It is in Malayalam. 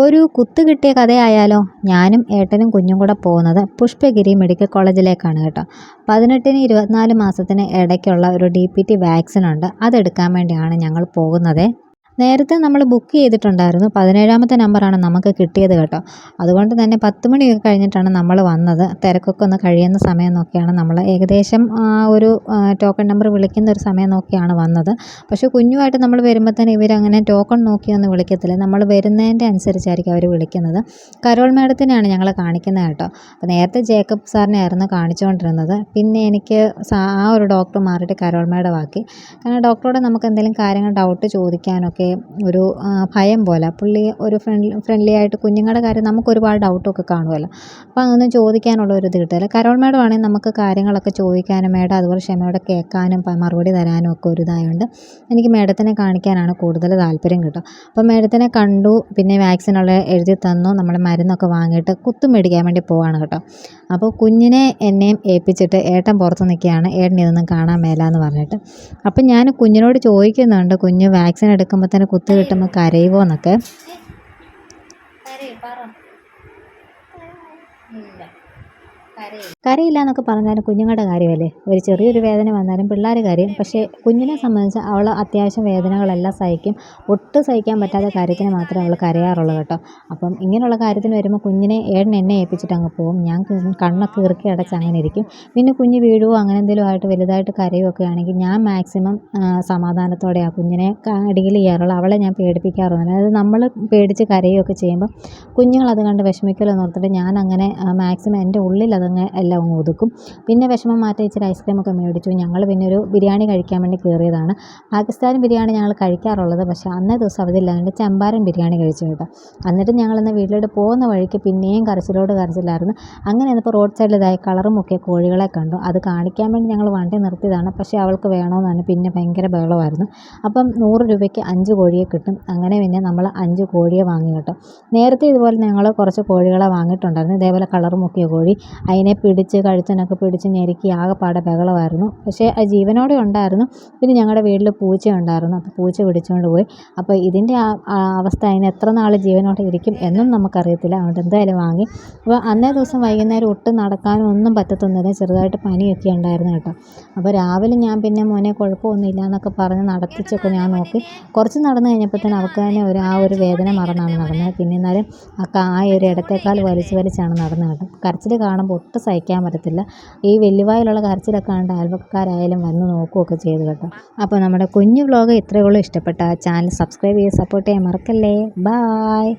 ഒരു കുത്ത് കിട്ടിയ കഥയായാലോ. ഞാനും ഏട്ടനും കുഞ്ഞും കൂടെ പോകുന്നത് പുഷ്പഗിരി മെഡിക്കൽ കോളേജിലേക്കാണ് കേട്ടോ. 18-ന് 24 മാസത്തിന് ഇടയ്ക്കുള്ള ഒരു DPT വാക്സിൻ ഉണ്ട്. അതെടുക്കാൻ വേണ്ടിയാണ് ഞങ്ങൾ പോകുന്നത്. നേരത്തെ നമ്മൾ ബുക്ക് ചെയ്തിട്ടുണ്ടായിരുന്നു. 17ാമത്തെ നമ്പറാണ് നമുക്ക് കിട്ടിയത് കേട്ടോ. അതുകൊണ്ട് തന്നെ 10 മണിയൊക്കെ കഴിഞ്ഞിട്ടാണ് നമ്മൾ വന്നത്. തിരക്കൊക്കെ ഒന്ന് കഴിയുന്ന സമയം നോക്കിയാണ് നമ്മൾ ഏകദേശം ഒരു ടോക്കൺ നമ്പർ വിളിക്കുന്ന ഒരു സമയം നോക്കിയാണ് വന്നത്. പക്ഷേ കുഞ്ഞുമായിട്ട് നമ്മൾ വരുമ്പോൾ തന്നെ ഇവരങ്ങനെ ടോക്കൺ നോക്കിയൊന്നും വിളിക്കത്തില്ല. നമ്മൾ വരുന്നതിൻ്റെ അനുസരിച്ചായിരിക്കും അവർ വിളിക്കുന്നത്. കരോൾ മേഡത്തിനെയാണ് ഞങ്ങളെ കാണിക്കുന്നത് കേട്ടോ. അപ്പോൾ നേരത്തെ ജേക്കബ് സാറിനെ ആയിരുന്നു കാണിച്ചുകൊണ്ടിരുന്നത്. പിന്നെ എനിക്ക് ആ ഒരു ഡോക്ടർ മാറിയിട്ട് കരോൾ മേഡമാക്കി. കാരണം ഡോക്ടറോട് നമുക്ക് എന്തെങ്കിലും കാര്യങ്ങൾ ഡൗട്ട് ചോദിക്കാനൊക്കെ ഒരു ഭയം പോലെ. പുള്ളി ഒരു ഫ്രണ്ട്ലി ആയിട്ട് കുഞ്ഞുങ്ങളുടെ കാര്യം നമുക്ക് ഒരുപാട് ഡൗട്ടൊക്കെ കാണുമല്ലോ. അപ്പോൾ അതൊന്നും ചോദിക്കാനുള്ള ഒരു ഇത് കിട്ടില്ല. കരോൾ മേഡം ആണെങ്കിൽ നമുക്ക് കാര്യങ്ങളൊക്കെ ചോദിക്കാനും മേഡം അതുപോലെ ക്ഷമയോടെ കേൾക്കാനും മറുപടി തരാനും ഒക്കെ ഒരു ഇതായതുകൊണ്ട് എനിക്ക് മേഡത്തിനെ കാണിക്കാനാണ് കൂടുതൽ താല്പര്യം കേട്ടോ. അപ്പോൾ മേഡത്തിനെ കണ്ടു. പിന്നെ വാക്സിനുള്ള എഴുതി തന്നു. നമ്മൾ മരുന്നൊക്കെ വാങ്ങിയിട്ട് കുത്തും മേടിക്കാൻ വേണ്ടി പോവാണ് കേട്ടോ. അപ്പോൾ കുഞ്ഞിനെ എന്നെയും ഏൽപ്പിച്ചിട്ട് ഏട്ടൻ പുറത്ത് നിൽക്കുകയാണ്. ഏട്ടൻ ഇതൊന്നും കാണാൻ മേലാന്ന് പറഞ്ഞിട്ട്. അപ്പം ഞാൻ കുഞ്ഞിനോട് ചോദിക്കുന്നുണ്ട്, കുഞ്ഞ് വാക്സിൻ എടുക്കുമ്പോൾ തന്നെ കുത്ത് കിട്ടുമ്പോൾ കരയുമോ എന്നൊക്കെ. കരയില്ല എന്നൊക്കെ പറഞ്ഞാലും കുഞ്ഞുങ്ങളുടെ കാര്യമല്ലേ. ഒരു ചെറിയൊരു വേദന വന്നാലും പിള്ളേർ കരയും. പക്ഷേ കുഞ്ഞിനെ സംബന്ധിച്ച് അവൾ അത്യാവശ്യം വേദനകളെല്ലാം സഹിക്കും. ഒട്ടും സഹിക്കാൻ പറ്റാത്ത കാര്യത്തിന് മാത്രമേ അവൾ കരയാറുള്ളൂ കേട്ടോ. അപ്പം ഇങ്ങനെയുള്ള കാര്യത്തിന് വരുമ്പോൾ കുഞ്ഞിനെ എന്നെ ഏൽപ്പിച്ചിട്ട് അങ്ങ് പോകും. ഞാൻ കണ്ണൊക്കെ ഇറുക്കി അടച്ച് അങ്ങനെ ഇരിക്കും. പിന്നെ കുഞ്ഞ് വീഴുവോ അങ്ങനെ എന്തെങ്കിലും ആയിട്ട് വലുതായിട്ട് കരയുമൊക്കെ ആണെങ്കിൽ ഞാൻ മാക്സിമം സമാധാനത്തോടെ ആ കുഞ്ഞിനെ ഡീൽ ചെയ്യാറുള്ളൂ. അവളെ ഞാൻ പേടിപ്പിക്കാറൊന്നുമില്ല. അതായത് നമ്മൾ പേടിച്ച് കരയുകയൊക്കെ ചെയ്യുമ്പോൾ കുഞ്ഞുങ്ങളത് കണ്ട് വിഷമിക്കലെന്ന് ഓർത്തിട്ട് ഞാൻ അങ്ങനെ മാക്സിമം എൻ്റെ ഉള്ളിൽ അതങ്ങ് എല്ലാം അങ്ങ് ഒതുക്കും. പിന്നെ വിഷമം മാറ്റി ഇച്ചിരി ഐസ്ക്രീമൊക്കെ മേടിച്ചു. ഞങ്ങൾ പിന്നെ ഒരു ബിരിയാണി കഴിക്കാൻ വേണ്ടി കയറിയതാണ്. പാകിസ്ഥാൻ ബിരിയാണി ഞങ്ങൾ കഴിക്കാറുള്ളത്. പക്ഷേ അന്നേ ദിവസം അവധില്ലാണ്ട് ചമ്പാരൻ ബിരിയാണി കഴിച്ചു കേട്ടോ. എന്നിട്ട് ഞങ്ങളിന്ന് വീട്ടിലോട്ട് പോകുന്ന വഴിക്ക് പിന്നെയും കരച്ചിലായിരുന്നു. അങ്ങനെ ഇപ്പോൾ റോഡ് സൈഡിൽ ഇതായി കളറും ഒക്കെ കോഴികളെ കണ്ടു. അത് കാണിക്കാൻ വേണ്ടി ഞങ്ങൾ വണ്ടി നിർത്തിയതാണ്. പക്ഷേ അവൾക്ക് വേണമെന്നാണ്. പിന്നെ ഭയങ്കര ബഹളമായിരുന്നു. അപ്പം 100 രൂപയ്ക്ക് 5 കോഴിയെ കിട്ടും. അങ്ങനെ പിന്നെ നമ്മൾ 5 കോഴിയെ വാങ്ങി കേട്ടോ. നേരത്തെ ഇതുപോലെ ഞങ്ങൾ കുറച്ച് കോഴികളെ വാങ്ങിയിട്ടുണ്ടായിരുന്നു. ഇതേപോലെ കളറും മുക്കിയ കോഴി. അതിനെ പിടിച്ച് കഴുത്തിനൊക്കെ പിടിച്ച് ഞെരുക്കി ആകെപ്പാടെ ബഹളമായിരുന്നു. പക്ഷേ അത് ജീവനോടെ ഉണ്ടായിരുന്നു. പിന്നെ ഞങ്ങളുടെ വീട്ടിൽ പൂച്ച ഉണ്ടായിരുന്നു. അപ്പോൾ പൂച്ച പിടിച്ചുകൊണ്ട് പോയി. അപ്പോൾ ഇതിൻ്റെ അവസ്ഥ അതിന് എത്ര നാൾ ജീവനോടെ ഇരിക്കും എന്നും നമുക്കറിയത്തില്ല. അതുകൊണ്ട് എന്തായാലും വാങ്ങി. അപ്പോൾ അന്നേ ദിവസം വൈകുന്നേരം ഒട്ടും നടക്കാനും ഒന്നും പറ്റത്തൊന്നുമില്ല. ചെറുതായിട്ട് പനിയൊക്കെ ഉണ്ടായിരുന്നു കേട്ടോ. അപ്പോൾ രാവിലെ ഞാൻ പിന്നെ മോനെ കുഴപ്പമൊന്നുമില്ല എന്നൊക്കെ പറഞ്ഞ് നടത്തിച്ചൊക്കെ ഞാൻ നോക്കി. കുറച്ച് നടന്നു കഴിഞ്ഞപ്പോഴത്തേന് അവൾക്ക് തന്നെ ആ ഒരു വേദന മറന്നാണ് നടന്നത്. പിന്നെ എന്നാലും ആ ഒരു ഇടത്തേക്കാൾ വലിച്ചാണ് നടന്നത് കേട്ടോ. കരച്ചിൽ കാണുമ്പോൾ ഒട്ടും സഹിക്കാൻ പറ്റത്തില്ല. ഈ വെല്ലുവായിലുള്ള കരച്ചിലൊക്കെ കണ്ട് അയൽവക്കക്കാരായാലും വന്ന് നോക്കുകയൊക്കെ ചെയ്തു കേട്ടോ. അപ്പോൾ നമ്മുടെ കുഞ്ഞു വ്ലോഗ് ഇത്രയേ ഉള്ളൂ. ഇഷ്ടപ്പെട്ട ചാനൽ സബ്സ്ക്രൈബ് ചെയ്ത് സപ്പോർട്ട് ചെയ്യാൻ മറക്കല്ലേ. ബായ്.